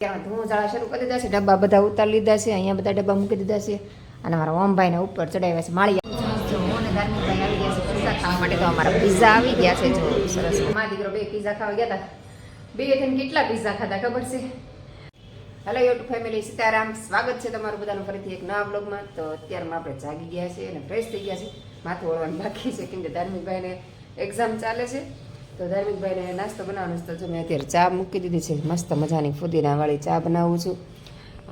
ત્યાં ધૂળ જાળા શરૂ કરી દીધા છે, ડબ્બા બધા ઉતારી લીધા છે, અહીંયા બધા ડબ્બા મૂકી દીધા છે અને મારા ઓમભાઈને ઉપર ચડાવ્યા છે માળિયા. જો હું ને ધાર્મિકભાઈ આવી ગયા છે પીઝા ખાવા માટે. તો અમારા પીઝા આવી ગયા છે. જો સરસ. મા દીકરો બે પીઝા ખાવા ગયા હતા. બે થઈને કેટલા પીઝા ખાધા ખબર છે? Hello YouTube family, Sitaram. સ્વાગત છે તમારું બધાનું ફરીથી એક નવા બ્લોગમાં. તો અત્યારમાં આપણે જાગી ગયા છે અને ફ્રેશ થઈ ગયા છે. માથું વળવાનું બાકી છે કેમ કે ધાર્મિકભાઈને એક્ઝામ ચાલે છે. તો ધાર્મિકભાઈને નાસ્તો બનાવવાનો છે. તો જો મેં અત્યારે ચા મૂકી દીધી છે. મસ્ત મજાની ફુદીનાવાળી ચા બનાવું છું.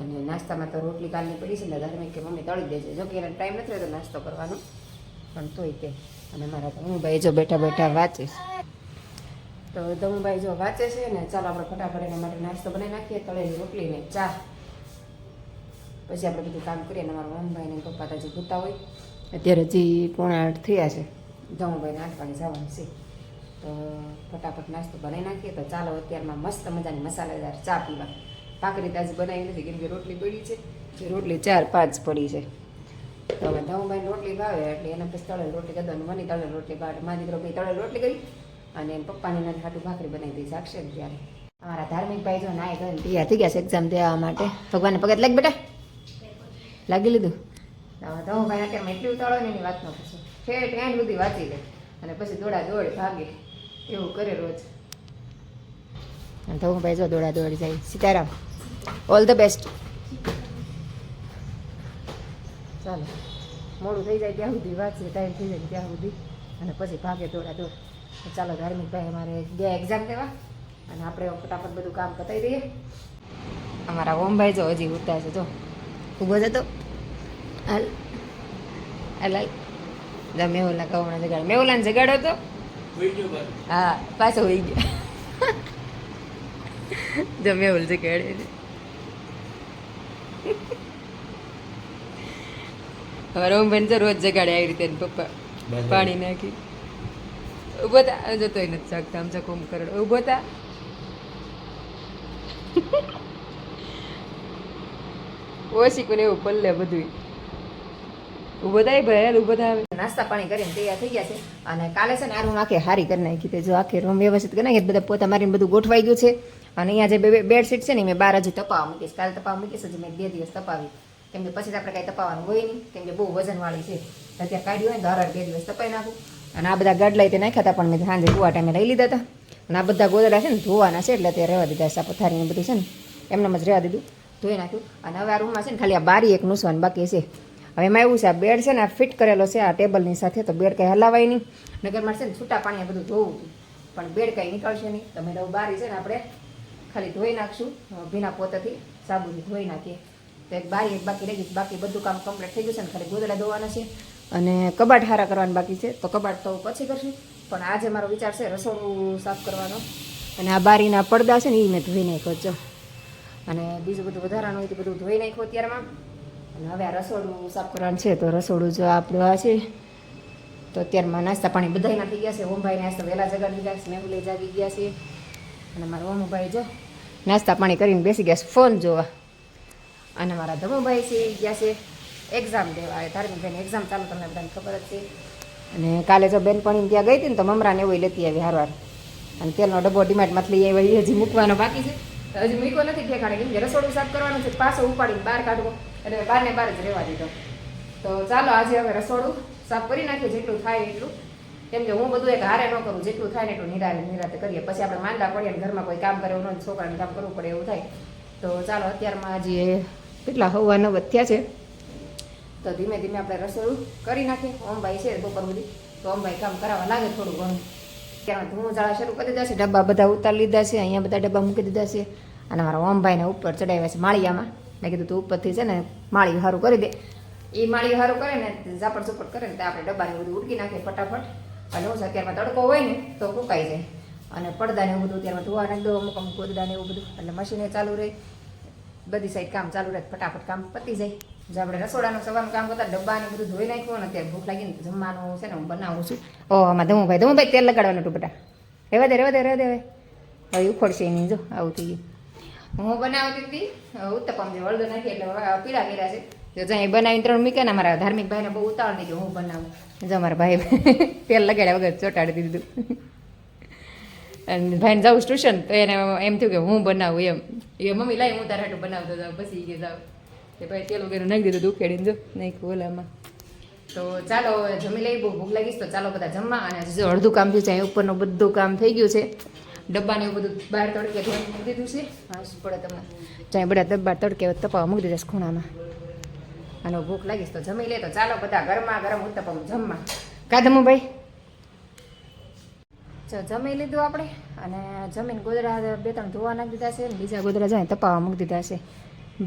અને નાસ્તામાં તો રોટલી કાલની પડી છે ને ધાર્મિક કે મમ્મી તળી દેશે. જો કે એને ટાઈમ નથી રહેતો નાસ્તો કરવાનો, પણ તોય તે. અને મારા ધમુભાઈ જો બેઠા બેઠા વાંચે છે. તો ધમુભાઈ જો વાંચે છે ને ચાલો આપણે ફટાફટ એના માટે નાસ્તો બનાવી નાખીએ. તળેલી રોટલી ને ચા, પછી આપણે બધું કામ કરીએ. અને મારા મમ્મીભાઈ ને પપ્પા તાજી ભૂતા હોય. અત્યારે હજી 7:45 થયા છે. ધમુભાઈને 8 વાગે જવાનું છે. તો ફટાફટ નાસ્તો બનાવી નાખીએ. તો ચાલો અત્યારમાં મસ્ત મજાની મસાલેદાર ચા પીવા. ભાખરી તાજી બનાવી નથી કેમ કે રોટલી પડી છે. જે રોટલી 4-5 પડી છે. તો હવે ધમુભાઈને રોટલી ભાવે એટલે એના પછી તળેલ રોટલી કરી દો. મને તળેલ રોટલી ભાવે. મારા દીકરો ભાઈ તળેલ રોટલી કરી અને પપ્પાની નાની ખાટું ભાખરી બનાવી દઈ શકશે ને ત્યારે. અમારા ધાર્મિકભાઈ જો નાય ધોઈને તૈયાર થઈ ગયા છે એક્ઝામ દેવા માટે. ભગવાનને પગત લાગ બેટા, લાગી લીધું. ધમુભાઈ અત્યારમાં એટલી ઉતાળો ને એની વાત ન પૂછો. ઠેઠ એન્ડ સુધી વાંચી લે અને પછી દોડા દોડ ભાગે એવું કરે રોજ. ધમુભાઈ જો દોડા દોડી જાય. Sitaram, all the best. ચાલો મોડું થઈ જાય ત્યાં સુધી વાંચીએ, ટાઈમ થઈ જાય ત્યાં સુધી અને પછી ભાગે દોડા દોડ. ચાલો ધાર્મિકભાઈ અમારે ગયા એક્ઝામ દેવા અને આપણે ફટાફટ બધું કામ પતાવી દઈએ. અમારા ઓમભાઈ જો હજી ઉઠતા છે. જો ઊભો જતો હાલ હાલ હાલ. મેહુલના કવણા જગાડ. મેહુલાને જગાડો તો હા પાછો હોઈ ગયા. જો મેહુલ જગાડે. અમારા ઓમભાઈને તો રોજ જગાડે આવી રીતે પપ્પા પાણી નાખી. ઉભો થા. જતો નથી શકતા આમ ચકોમ કરડો. ઉભો થા. ઓછી કોને એવું પલ્લે બધું. ઉભો થાય ભાઈ, હેલ ઉભો થાય. નાસ્તા પાણી કરીને તૈયાર થઈ ગયા છે. અને કાલે છે ને આ રૂમ આખી હારી કરી નાખી હતી. જો આખી રૂમ વ્યવસ્થિત કરી નાખી. બધા પોતા મારીને બધું ગોઠવાઈ ગયું છે. અને અહીંયા જે બેડશીટ છે ને મેં 12 હજી તપાવવા મૂકીશ. કાલે તપાવવા મૂકીશ. હજી મેં 2 દિવસ તપાવી કેમ કે પછી આપણે કાંઈ તપાવવાનું હોય નહીં કેમ કે બહુ વજનવાળી છે. અત્યારે કાઢ્યું હોય ને ધારા 2 દિવસ તપાઈ નાખું. અને આ બધા ગાડલા તે નાખ્યા હતા પણ મેં સાંજે કુવા ટાઈમે લઈ લીધા હતા. અને આ બધા ગોદડા છે ને ધોવાના છે એટલે તે રહેવા દીધા છે. આ પથારીને બધું છે ને એમનેમ જ રહેવા દીધું, ધોઈ નાખ્યું. અને હવે આ રૂમમાં છે ને ખાલી આ બારી એક નૂસવાનું બાકી છે. હવે એમાં એવું છે આ બેડ છે ને આ ફિટ કરેલો છે આ ટેબલની સાથે. તો બેડ કંઈ હલાવાય નહીં. નગરમાં છે ને છૂટા પાણીએ બધું ધોવું હતું પણ બેડ કંઈ નીકળશે નહીં. તમે નવું બારી છે ને આપણે ખાલી ધોઈ નાખશું ભીના પોતાથી, સાબુથી ધોઈ નાખીએ. તો એક બારી એક બાકી રહી ગઈ. બાકી બધું કામ કમ્પ્લીટ થઈ ગયું છે ને ખાલી ગોદડા ધોવાના છે અને કબાટ હારા કરવાનું બાકી છે. તો કબાટ તો પછી કરશું પણ આજે મારો વિચાર છે રસોડું સાફ કરવાનો. અને આ બારીના પડદા છે ને એ મેં ધોઈ નાખ્યો છો. અને બીજું બધું વધારાનું હોય તો બધું ધોઈ નાખ્યું અત્યારમાં. અને હવે આ રસોડું સાફ કરવાનું છે. તો રસોડું જો આપણું આ છે. તો અત્યારમાં નાસ્તા પાણી બધાયના થઈ ગયા છે. ઓમભાઈ નાસ્તા વહેલા જગાડી ગયા છે, મેહુલે જાગી ગયા છે. અને મારા ઓમભાઈ જો નાસ્તા પાણી કરીને બેસી ગયા છે ફોન જોવા. અને મારા ધમુભાઈ છે ગયા છે એક્ઝામ દેવા. ધાર્મિકભાઈની એક્ઝામ ચાલુ તમને બધાને ખબર જ છે. અને કાલે જો બેનપણી ત્યાં ગઈ હતી ને તો મમરાને એવું લેતી આવી હારવાર. અને તેલનો ડબ્બો ડીમાર્ટમાંથી લઈ આવી. હજી મૂકવાનો બાકી છે. હજી મૂક્યો નથી ઠેકાણે કેમ કે રસોડું સાફ કરવાનું છે. પાછો ઉપાડીને બહાર કાઢવો એટલે બહારને બહાર જ રહેવા દીધો. તો ચાલો આજે હવે રસોડું સાફ કરી નાખીએ જેટલું થાય એટલું. કેમ કે હું બધું એક હારે ન કરું, જેટલું થાય ને એટલું નિરાતે કરીએ. પછી આપણે માંદા પડીએ ને ઘરમાં કોઈ કામ કરે એવું નથી, છોકરાને કામ કરવું પડે એવું થાય. તો ચાલો અત્યારમાં હજી કેટલા 9:15 થયા છે. તો ધીમે ધીમે આપણે રસોડું કરી નાખીએ. ઓમભાઈ છે બપોર સુધી તો ઓમભાઈ કામ કરાવવા લાગે થોડું ઘણું. ત્યાં ધૂળ જાળા શરૂ કરી દીધા છે. ડબ્બા બધા ઉતારી લીધા છે. અહીંયા બધા ડબ્બા મૂકી દીધા છે. અને મારા ઓમભાઈને ઉપર ચડાવ્યા છે માળિયામાં. મેં કીધું તું ઉપરથી છે ને માળી સારું કરી દે. એ માળી સારું કરે ને ઝાપડ ઝુપડ કરે ને તો આપણે ડબ્બાને બધું ઉડકી નાખીએ ફટાફટ. અને હું છે અત્યારમાં તડકો હોય ને તો ફૂંકાઈ જાય. અને પડદાને એવું બધું અત્યારમાં ધોવા નાખી દો. અમુક અમુક ગોદડાને એવું બધું એટલે મશીને ચાલુ રહે. બધી સાઈડ કામ ચાલુ રહે ફટાફટ કામ પતી જાય. જો આપણે રસોડાનું સવારનું કામ કરતા ડબ્બાને બધું ધોઈ નાખ્યું. અને અત્યારે ભૂખ લાગી ને જમવાનું છે ને હું બનાવું છું. આમાં ધમુભાઈ તેલ લગાડવાનું હતું બેટા. રહેવા દે હવે ઉખડશે એની. જો આવું થઈ ગયું. હું બનાવતી હતી ઉત્તપમ જે હળદર નાખી એટલે પીળા કર્યા છે. જો જ્યાં બનાવીને 3 મૂક્યા ને મારા ધાર્મિકભાઈને બહુ ઉતાવળ નહીં કે હું બનાવું. જો મારા ભાઈ તેલ લગાડ્યા વગર ચોટાડી દીધું. અને ભાઈને જાઉં ટ્યુશન તો એને એમ થયું કે હું બનાવું એમ એ મમ્મી લાવી હું તારા હાટું બનાવતો જાઉં પછી કે જાઉં કે ભાઈ તેલ વગેરે નાખી દીધું ઉખેડીને જો નાખ્યું ઓલામાં. તો ચાલો જમી લઈ, બહુ ભૂખ લાગીશ તો ચાલો બધા જમવા. અને જો અડધું કામ થયું છે, અહીં ઉપરનું બધું કામ થઈ ગયું છે. ડબ્બાને એવું બધું બહાર તડકે ધોઈને મૂકી દીધું છે. હા શું પડે તમને ત્યાં બધા ડબ્બા તડકે તપાવવા મૂકી દીધા છે ખૂણામાં. અને ભૂખ લાગીશ તો જમી લે. તો ચાલો બધા ગરમા ગરમ ઉત્તપમ જમવા. કાદમું ભાઈ જો જમી લીધું આપણે. અને જમીન ગોદડા 2-3 ધોવા નાખી દીધા છે. બીજા ગોદડા જાય તપાવવા મૂકી દીધા છે.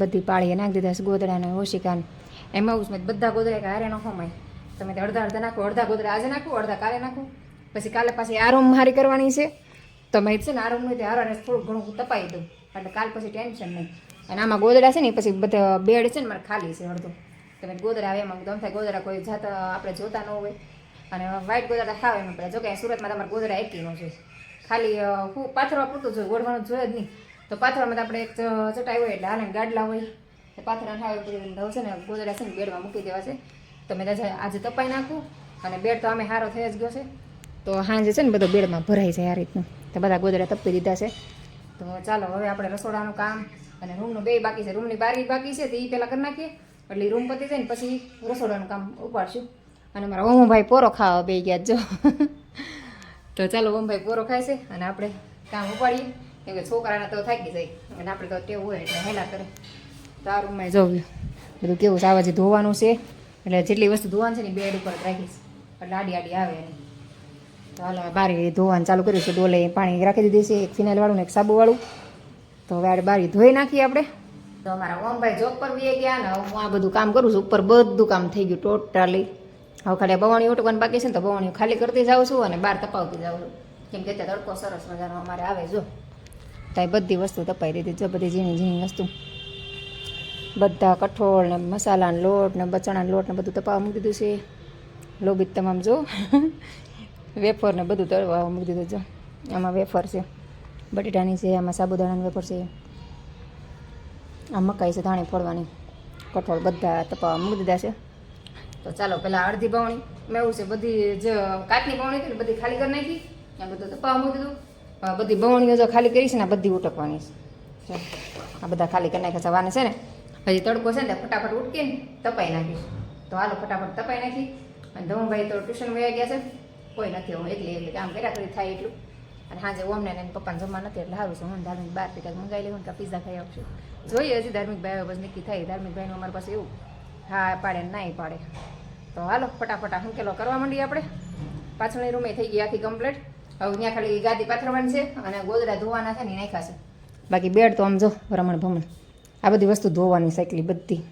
બધી પાળીએ નાખી દીધા છે ગોદડાને ઓશિકાને. એમાં એવું છે બધા ગોદડા કે હારે ન ખમાય. તમે અડધા અડધા નાખો, અડધા ગોદડા આજે નાખો, અડધા કાલે નાખો. પછી કાલે પાછી આરામ હારી કરવાની છે. તમે છે ને આરામ નહીં હારાને થોડું ઘણું તપાવી દઉં એટલે કાલ પછી ટેન્શન નહીં. અને આમાં ગોદડા છે ને પછી બધા બેડ છે ને મારે ખાલી છે અડધું. તમે ગોદડા આવે એમાં ગમ થાય ગોદડા કોઈ જાત આપણે જોતા ન હોય. અને વ્હાઈટ ગોદડા ખાવા એમ પડે. જો કે સુરતમાં તમારે ગોદડા એકી ન જોઈએ, ખાલી હું પાથરવા પૂરતું જોઈએ, ઓળવાનું જોઈએ જ નહીં. તો પાથરવામાં તો આપણે એક ચટાઈ હોય એટલે હાલે ગાડલા હોય તો પાથરા ખાવે છે ને ગોદડા છે ને બેડમાં મૂકી દેવા છે. તો મેં આજે તપાઈ નાખું. અને બેડ તો અમે સારો થઈ જ ગયો છે. તો સાંજે છે ને બધો બેડમાં ભરાઈ જાય આ રીતનું. તો બધા ગોદડા તપી દીધા છે. તો ચાલો હવે આપણે રસોડાનું કામ અને રૂમનું 2 બાકી છે. રૂમની બારી બાકી છે તો એ પહેલાં કરી નાખીએ એટલે રૂમ પતી જાય ને પછી રસોડાનું કામ ઉપાડશું. અને મારા ઓમભાઈ પોરો ખાવા બે ગયા જો. તો ચાલો ઓમભાઈ પોરો ખાય છે અને આપણે કામ ઉપાડીએ. કેમ કે છોકરાને તો થાકી જાય અને આપણે તો ટેવ હોય એટલે હેલા કરે. તો આ રૂમમાં જોયું બધું કેવું છે. આવા જે ધોવાનું છે એટલે જેટલી વસ્તુ ધોવાનું છે ને બેડ ઉપર રાખીશ એટલે આડી આડી આવે નહીં. તો હાલ બારી ધોવાનું ચાલુ કર્યું છે. ડોલે પાણી રાખી દીધી છે, એક ફિનાઇલવાળું ને એક સાબુવાળું. તો હવે આ બારી ધોઈ નાખીએ આપણે. તો અમારા ઓમભાઈ જોબ પર વી ગયા ને હું આ બધું કામ કરું છું. ઉપર બધું કામ થઈ ગયું ટોટલી. હવે ખાલી બવાણી ઉટકવાનું બાકી છે ને તો બવાણી ખાલી કરતી જાઉં છું અને બહાર તપાવતી જાઉં છું. કેમ કે ત્યાં તડકો સરસ મજાનો અમારે આવે જો. ત્યાં બધી વસ્તુ તપાઈ દીધી જો, બધી ઝીણી ઝીણી વસ્તુ. બધા કઠોળ ને મસાલાનો લોટ ને બચણાનો લોટ ને બધું તપાવવા મૂકી દીધું છે. લોબી તમામ જો વેફર ને બધું તળવા મૂકી દીધું જો. આમાં વેફર છે બટેટાની છે, આમાં સાબુદાણાની વેફર છે, આ મકાઈ છે ધાણી ફોડવાની, કઠોળ બધા તપાવવા મૂકી દીધા છે. તો ચાલો પહેલાં અડધી બવણી મેં એવું છે બધી જે કાચની બવણી હતી ને બધી ખાલી કરી નાખી. આ બધું તપાવવા મૂકી દીધું. બધી બવણીઓ જો ખાલી કરી છે ને બધી ઉટકવાની છે. આ બધા ખાલી કરી નાખ્યા છે. વાને છે ને હજી તડકો છે ને ફટાફટ ઉટકીને તપાઈ નાખીશ. તો હાલો ફટાફટ તપાઈ નાખી. અને ધમભાઈ તો ટ્યુશન વયા ગયા છે, કોઈ નથી. હું એકલી કામ કર્યા કરી થાય એટલું. અને સાંજે ઓમને એને પપ્પાને જમવા નથી એટલે સારું છે. હું ધાર્મિક બહાર પીતા મંગાવી લેવું કે પીઝા ખાઈ આવશું. જોઈએ હજી ધાર્મિક ભાઈ બસ નક્કી થાય. ધાર્મિક ભાઈનું અમારી પાસે એવું હા પાડે ના પાડે. તો હાલો ફટાફટ હંકેલો કરવા માંડીએ આપણે. પાછળની રૂમે થઈ ગઈ આખી કમ્પ્લીટ. હવે ત્યાં ખાલી ગાદી પાથરવાની છે અને ગોદડા ધોવાના છે ને નાખ્યા છે. બાકી બેડ તો આમ જો રમણ ભમણ આ બધી વસ્તુ ધોવાની સાયકલી બધી.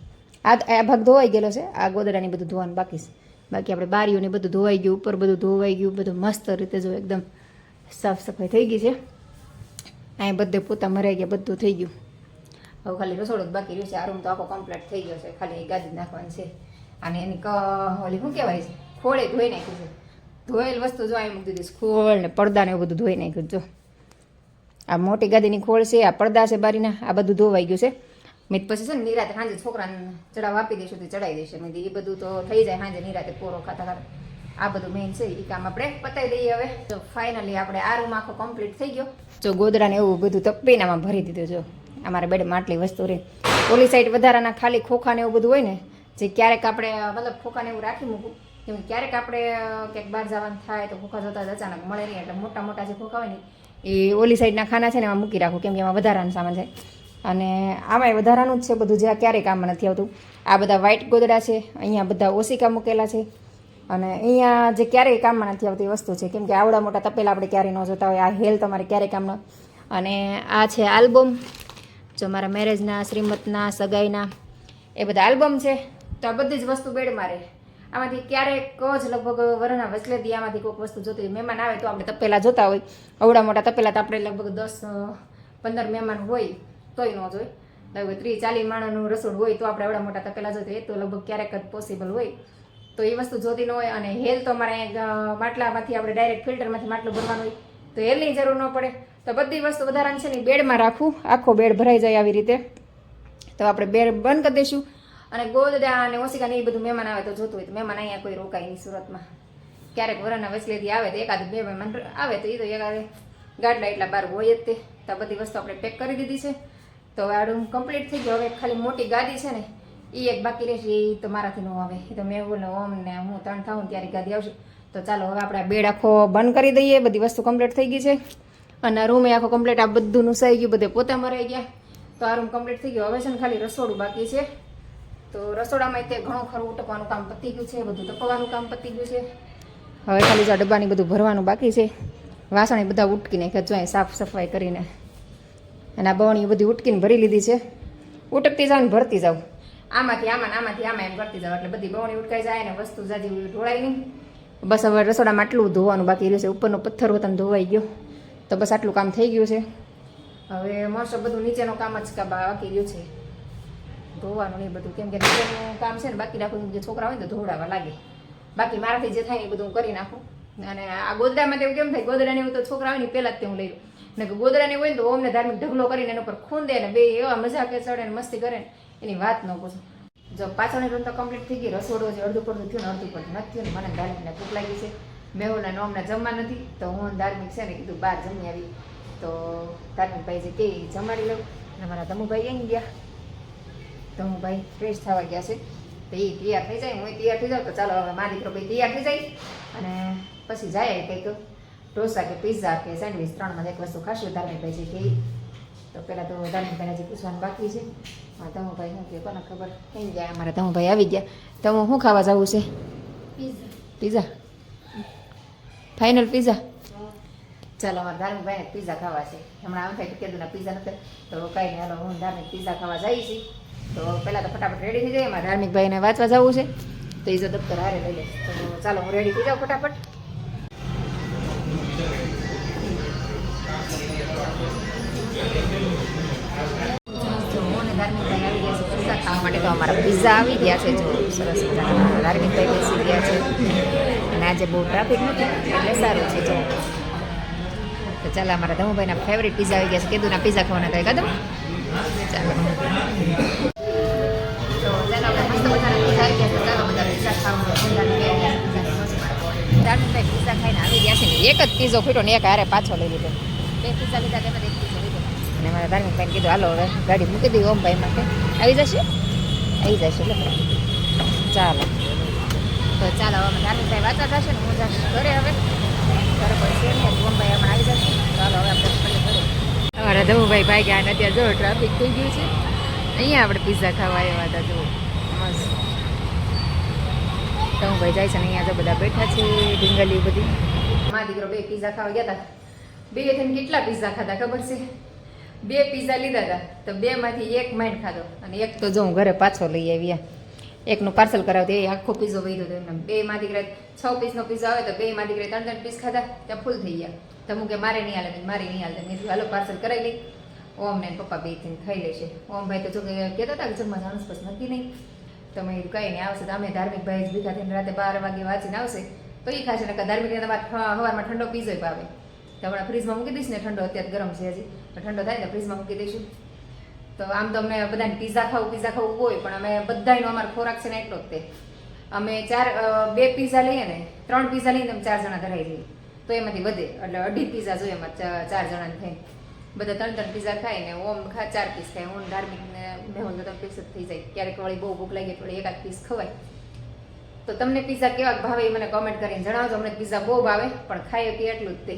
આ ભાગ ધોવાઈ ગયેલો છે. આ ગોદડાની બધું ધોવાનું બાકી છે. બાકી આપણે બારીઓને બધું ધોવાઈ ગયું, ઉપર બધું ધોવાઈ ગયું, બધું મસ્ત રીતે જો એકદમ સાફ સફાઈ થઈ ગઈ છે. અહીં બધે પોતા મરાઈ ગયા, બધું થઈ ગયું. હવે ખાલી રસોડું જ બાકી રહ્યું છે. આ રૂમ તો આખો કમ્પ્લીટ થઈ ગયો છે. ખાલી ગાદી નાખવાની છે. અને એની ઓલી શું કહેવાય છે ખોળે ધોઈ નાખ્યું છે. ધોયેલ વસ્તુ જો અહીં મૂકી દીધી. ખોળ ને પડદા ને એવું બધું ધોઈ નાખ્યું જો. આ મોટી ગાદીની ખોળ છે, આ પડદા છે બારીના, આ બધું ધોવાઈ ગયું છે. મેં પછી છે ને નિરાતે સાંજે છોકરાને ચડાવ આપી દઈશું તો ચડાવી દઈશે. મેં એ બધું તો થઈ જાય સાંજે નિરાતે પોરો ખાતા ખાતા. આ બધું મેઇન છે એ કામ આપણે પતાવી દઈએ હવે. તો ફાઇનલી આપણે આ રૂમ આખો કમ્પ્લીટ થઈ ગયો. જો ગોદડાને એવું બધું તપીનામાં ભરી દીધું જો. અમારા બેડમાં આટલી વસ્તુ રહે. ઓલી સાઈડ વધારાના ખાલી ખોખાને એવું બધું હોય ને જે ક્યારેક આપણે મતલબ ખોખાને એવું રાખી મૂકું. કેમ ક્યારેક આપણે ક્યાંક બહાર જવાનું થાય તો ખોખા જોતા જ અચાનક મળે નહીં એટલે મોટા મોટા જે ખોખા હોય ને એ ઓલી સાઈડના ખાના છે ને એમાં મૂકી રાખું. કેમ કે એમાં વધારાનું સામાન છે. અને આમાંય વધારાનું જ છે બધું, જ્યાં ક્યારેય કામમાં નથી આવતું. આ બધા વ્હાઈટ ગોદડા છે, અહીંયા બધા ઓશિકા મૂકેલા છે. અને અહીંયા જે ક્યારેય કામમાં નથી આવતી વસ્તુ છે. કેમ કે આવડા મોટા તપેલા આપણે ક્યારેય ન જોતા હોય. આ હેલ તમારે ક્યારેય કામનો. અને આ છે આલ્બમ જો મારા મેરેજના, શ્રીમતના, સગાઈના એ બધા આલ્બમ છે. તો આ બધી જ વસ્તુ બેડમાં રહે. આમાંથી ક્યારેક જ લગભગ વરના વચલેથી આમાંથી કોઈક વસ્તુ જોતી હોય. મહેમાન આવે તો આપણે તપેલા જોતા હોય. અવડા મોટા તપેલા તો આપણે લગભગ 10-15 મહેમાન હોય તોય ન જોઈએ. લગભગ 30-40 માણસનું રસોડું હોય તો આપણે આવડા મોટા તપેલા જોઈતું. એ તો લગભગ ક્યારેક જ પોસિબલ હોય. તો એ વસ્તુ જોતી ન હોય. અને હેલ તો અમારે માટલામાંથી આપણે ડાયરેક્ટ ફિલ્ટરમાંથી માટલું ભરવાનું હોય તો હેલની જરૂર ન પડે. તો બધી વસ્તુ વધારાની છે ને બેડમાં રાખવું. આખો બેડ ભરાઈ જાય આવી રીતે. તો આપણે બેડ બંધ કરી દઈશું. અને ગોદડા અને ઓશિકા ને એ બધું મહેમાન આવે તો જોતું હોય તો મહેમાન અહીંયા કોઈ રોકાય નહીં સુરતમાં. ક્યારેક વરના વચલેથી આવે તો એકાદ 2 મહેમાન આવે તો એ તો એકાદ ગાડલા એટલા બહાર હોય જ તે તો બધી વસ્તુ આપણે પેક કરી દીધી છે. તો હવે આ રૂમ કમ્પ્લીટ થઈ ગયો. હવે ખાલી મોટી ગાદી છે ને એ એક બાકી રહેશે. એ તો મારાથી ન આવે. એ તો મેહુલ ને ઓમ ને હું 3 થાઉં ત્યારે ગાદી આવશે. તો ચાલો હવે આપણે બેડ આખો બંધ કરી દઈએ. બધી વસ્તુ કમ્પ્લીટ થઈ ગઈ છે અને રૂમે આખો કમ્પ્લીટ આ બધું નુસાઈ ગયું, બધે પોતા મરાઈ ગયા. તો આ રૂમ કમ્પ્લીટ થઈ ગયો. હવે છે ને ખાલી રસોડું બાકી છે. તો રસોડામાં તે ઘણું ખરું ઉટકવાનું કામ પતી ગયું છે, બધું તપવાનું કામ પતી ગયું છે. હવે ખાલી જો ડબ્બાની બધું ભરવાનું બાકી છે. વાસણ બધા ઉટકી નાખ્યા જો સાફ સફાઈ કરીને, અને આ બવણી બધી ઉટકીને ભરી લીધી છે. ઉટકતી જાવ ને ભરતી જાવ, આમાંથી આમાં આમાંથી આમાં એમ કરતી જાવ એટલે બધી બવણી ઉટકાઈ જાય ને વસ્તુ જાજી ઢોળાય નહીં. બસ હવે રસોડામાં આટલું ધોવાનું બાકી રહ્યું છે. ઉપરનો પથ્થર હોતા ધોવાઈ ગયો. તો બસ આટલું કામ થઈ ગયું છે. હવે મોસ્ટ ઓફ બધું નીચેનું કામ જ બાકી રહ્યું છે, ધોવાનું નહીં બધું. કેમ કે નીચેનું કામ છે ને બાકી રાખું, જે છોકરા હોય ને તો ધોવડાવવા લાગે. બાકી મારાથી જે થાય એ બધું હું કરી નાખું. અને આ ગોદડામાં તો એવું કેમ થાય, ગોદડાને એવું તો છોકરા હોય ને પહેલાં જ તે હું લઈ લઉં. ને ગોદડાને હોય ને તો ઓમને ધાર્મિક ઢગલો કરીને એના ઉપર ખૂન દે ને બે એવા મજાકે ચડે ને મસ્તી કરે ને એની વાત ન પૂછો. જો પાછળની રૂમ તો કમ્પ્લીટ થઈ ગઈ. રસોડું જે અડધું પડધું થયું ને અડધું પડધું નથી થયું ને મને ધાર્મિકને ભૂખ લાગી છે. મેહુલને નોમને જમવા નથી તો હું ધાર્મિક છે ને કીધું બહાર જમી આવી. તો ધાર્મિકભાઈ જે કે જમાડી લઉં અને મારા ધમુભાઈ આવી ગયા. ધમુભાઈ ફ્રેશ થવા ગયા છે તો એ તૈયાર થઈ જાય, હું તૈયાર થઈ જાઉં. તો ચાલો હવે મારી દીકરો ભાઈ તૈયાર થઈ જાય અને પછી જાય કંઈક ઢોસા કે પિઝા કે સેન્ડવિચ 3માંથી એક વસ્તુ ખાશું. ધાર્મિકભાઈ છે કે તો પહેલાં તો ધાર્મિકભાઈને હજી પૂછવાનું બાકી છે. હા ધમુભાઈ શું કે કોને ખબર થઈ ગયા. અમારા ધમુભાઈ આવી ગયા. તો હું શું ખાવા જવું છે? Pizza final pizza. ચાલો અમારા ધાર્મિકભાઈને પિઝા ખાવા છે. હમણાં આમ થાય કીધું પિઝા નથી તો કાંઈ નહીં, હાલો હું ધાર્મિક પિઝા ખાવા જઈએ છીએ. તો પહેલાં તો ફટાફટ રેડી થઈ જાય. એમાં ધાર્મિકભાઈને વાંચવા જવું છે તો એ જો દફતર હારે લઈ લે. તો ચાલો હું રેડી થઈ જાઉં ફટાફટ. ધાર્મિકભાઈ આવી ગયા છે પિઝા ખાવા માટે. તો અમારા પિઝા આવી ગયા છે. જો સરસ મજાના ધાર્મિકભાઈ બેસી ગયા છે અને આજે બહુ ટ્રાફિક નથી એટલે સારું છે. જો તો ચાલો અમારા ધમુભાઈના ફેવરિટ પિઝા આવી ગયા છે. કીધું પિઝા ખાવાના થાય કદમ. ચાલો તો ચાલો આપણે મસ્ત મજાના પિઝા આવી ગયા છે. ચાલો બધા પિઝા ખાવાનું. ધાર્મિકભાઈ પિઝા ખાઈને આવી ગયા છે ને એક જ પીઝો ફીટો ને એક હારે પાછો લઈ લીધો. 2 પિઝા લીધા તેમાં 1 પીઝો લીધો. અને મારા ધાર્મિકભાઈને કીધું હાલો હવે ગાડી મૂકી દઈએ ઓમભાઈ માટે. આવી જશે એટલે ચાલો. તો ચાલો હવે ધાર્મિકભાઈ વાંચવા જશે ને હું જશે ઘરે. હવે ઘરે કોઈ છે નહીં, ઓમભાઈ હમણાં આવી જશે. ચાલો હવે આપણે ઘરે. અમારા ધમુભાઈ ભાઈ ગયા અને અત્યારે જો ટ્રાફિક થઈ ગયું છે. અહીંયા આપણે પિઝા ખાવા આવ્યા હતા. જો મસ્ત ધમુભાઈ જાય છે ને અહીંયા જો બધા બેઠા છે ઢીંગલી બધી. મારા દીકરો 2 પિઝા ખાવા ગયા હતા. 2 થઈને કેટલા પિઝા ખાધા ખબર છે? 2 પિઝા લીધા હતા તો 2માંથી 1 માઇન્ડ ખાધો અને 1 તો જો હું ઘરે પાછો લઈ આવ્યા. 1નું પાર્સલ કરાવતી એ આખો પીઝો વહી ગયો એમને. 2 દીકરા 6 પીસનો પીઝા આવે તો 2 દીકરા 3 પીસ ખાધા ત્યાં ફૂલ થઈ ગયા. તો હું કે મારે નહીં હાલે, મારે નહીં હાલે. મેં હાલો પાર્સલ કરાવી લઈ. ઓમ ને પપ્પા 2 થઈને ખાઈ લેશે. ઓમભાઈ તો જો કહેતા હતા કે જમવા જવાનું પછી નક્કી નહીં. તો મેં કંઈ નહીં આવશે તો અમે ધાર્મિકભાઈ જ ભેગા થઈને રાતે 12 વાગે વાંચીને આવશે તો એ ખાશે. ને ધાર્મિકને તમારે સવારમાં ઠંડો પીઝો ભાવે તો હમણાં ફ્રીજમાં મૂકી દઈશ ને. ઠંડો અત્યારે ગરમ છે હજી, ઠંડો થાય ને ફ્રીજમાં મૂકી દઈશું. તો આમ તો અમને બધાને પિઝા ખાવું હોય પણ અમે બધાનો અમારો ખોરાક છે ને એટલો જ તે. અમે 2 પિઝા લઈએ ને 3 પિઝા લઈને અમે 4 જણા ધરાઈ જઈએ તો એમાંથી વધે એટલે 2.5 પિઝા જોઈએ એમાં 4 જણાને થાય. બધા 3 પિઝા ખાય ને ઓમ 4 પીસ ખાય. હું ધાર્મિક ને મેહુલ 3 પીસ જ થઈ જાય. ક્યારેક વળી બહુ ભૂખ લાગે એટલે 1 પીસ ખવાય. તો તમને પિઝા કેવા ભાવે એ મને કોમેન્ટ કરીને જણાવજો. અમને પિઝા બહુ ભાવે પણ ખાઈએ કે એટલું જ તે.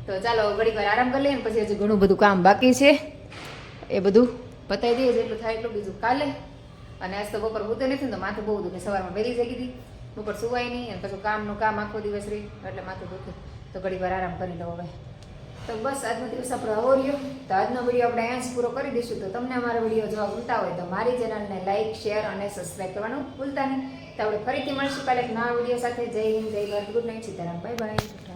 તો ચાલો ઘડીક વાર આરામ કરી લઈએ ને પછી હજી ઘણું બધું કામ બાકી છે એ બધું પતાવી દઈએ જેટલું થાય એટલું. બીજું કાલે અને આજ તો બપોર હોતે નથી ને તો માથું બહુ દુખે. સવારમાં વહેલી જઈ હતી બપોર સુવાય નહીં અને પછી કામનું કામ આખો દિવસ રહી એટલે માથું દુખે. તો ઘડીક વાર આરામ કરી લો હવે. તો બસ આજનો દિવસ આપણો આવો રહ્યો. તો આજનો વિડીયો આપણે અહીંયા જ પૂરો કરી દઈશું. તો તમને અમારો વિડીયો જોવા ગમતા હોય તો મારી ચેનલને લાઇક શેર અને સબસ્ક્રાઈબ કરવાનું ભૂલતા નહીં. તો આપણે ફરીથી મળીશું કાલે એક નવા વિડીયો સાથે. જય હિન્દ, જય Bharat, good night, Sitaram, bye bye.